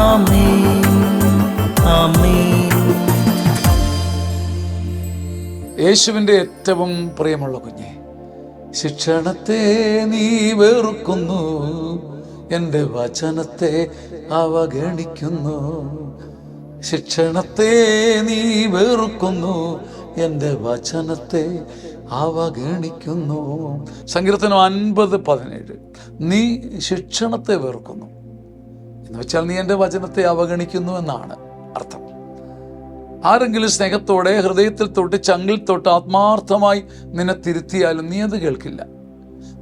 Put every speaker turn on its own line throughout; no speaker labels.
ആമേൻ, ആമേൻ.
യേശുവിൻ്റെ ഏറ്റവും പ്രിയമുള്ള കുഞ്ഞെ, ശിക്ഷണത്തെ നീ വെറുക്കുന്നു, എൻ്റെ വചനത്തെ അവഗണിക്കുന്നു. ശിക്ഷണത്തെ നീ വെറുക്കുന്നു, എൻ്റെ വചനത്തെ അവഗണിക്കുന്നു. സങ്കീർത്തനം 50:17. നീ ശിക്ഷണത്തെ വെറുക്കുന്നു എന്ന് വെച്ചാൽ നീ എൻ്റെ വചനത്തെ അവഗണിക്കുന്നു എന്നാണ് അർത്ഥം. ആരെങ്കിലും സ്നേഹത്തോടെ ഹൃദയത്തിൽ തൊട്ട് ചങ്കിൽ തൊട്ട് ആത്മാർത്ഥമായി നിന്നെ തിരുത്തിയാലും നീ അത് കേൾക്കില്ല.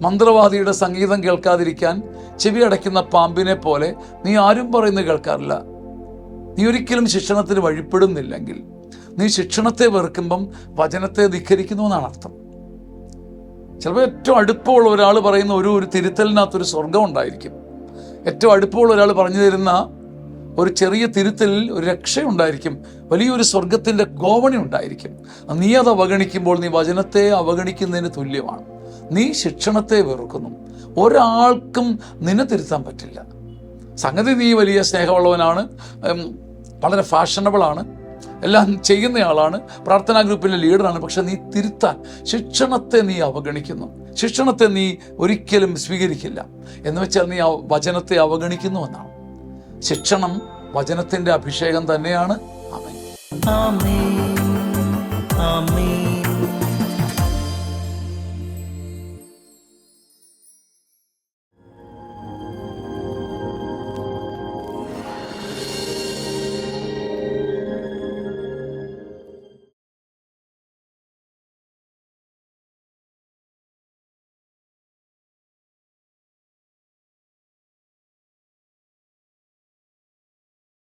മന്ത്രവാദിയുടെ സംഗീതം കേൾക്കാതിരിക്കാൻ ചെവി അടയ്ക്കുന്ന പാമ്പിനെ പോലെ നീ ആരും പറയുന്നത് കേൾക്കാറില്ല. നീ ഒരിക്കലും ശിക്ഷണത്തിന് വഴിപ്പെടുന്നില്ലെങ്കിൽ നീ ശിക്ഷണത്തെ വെറുക്കുമ്പം വചനത്തെ ധിക്കരിക്കുന്നു എന്നാണ് അർത്ഥം. ചിലപ്പോൾ ഏറ്റവും അടുപ്പമുള്ള ഒരാൾ പറയുന്ന ഒരു തിരുത്തലിനകത്തൊരു സ്വർഗം ഉണ്ടായിരിക്കും. ഏറ്റവും അടുപ്പമുള്ള ഒരാൾ പറഞ്ഞു തരുന്ന ഒരു ചെറിയ തിരുത്തലിൽ ഒരു രക്ഷയുണ്ടായിരിക്കും, വലിയൊരു സ്വർഗത്തിൻ്റെ ഗോവണി ഉണ്ടായിരിക്കും. നീ അത് അവഗണിക്കുമ്പോൾ നീ വചനത്തെ അവഗണിക്കുന്നതിന് തുല്യമാണ്. നീ ശിക്ഷണത്തെ വെറുക്കുന്നു. ഒരാൾക്കും നിന്നെ തിരുത്താൻ പറ്റില്ല. സംഗതി നീ വലിയ സ്നേഹമുള്ളവനാണ്, വളരെ ഫാഷനബിളാണ്, എല്ലാം ചെയ്യുന്നയാളാണ്, പ്രാർത്ഥനാ ഗ്രൂപ്പിൻ്റെ ലീഡറാണ്. പക്ഷെ നീ തിരുത്താൻ ശിക്ഷണത്തെ നീ അവഗണിക്കുന്നു. ശിക്ഷണത്തെ നീ ഒരിക്കലും സ്വീകരിക്കില്ല എന്ന് വെച്ചാൽ നീ വചനത്തെ അവഗണിക്കുന്നു എന്നാണ്. ശിക്ഷണം വചനത്തിൻ്റെ അഭിഷേകം തന്നെയാണ്. ആമേൻ,
ആമേൻ, ആമേൻ.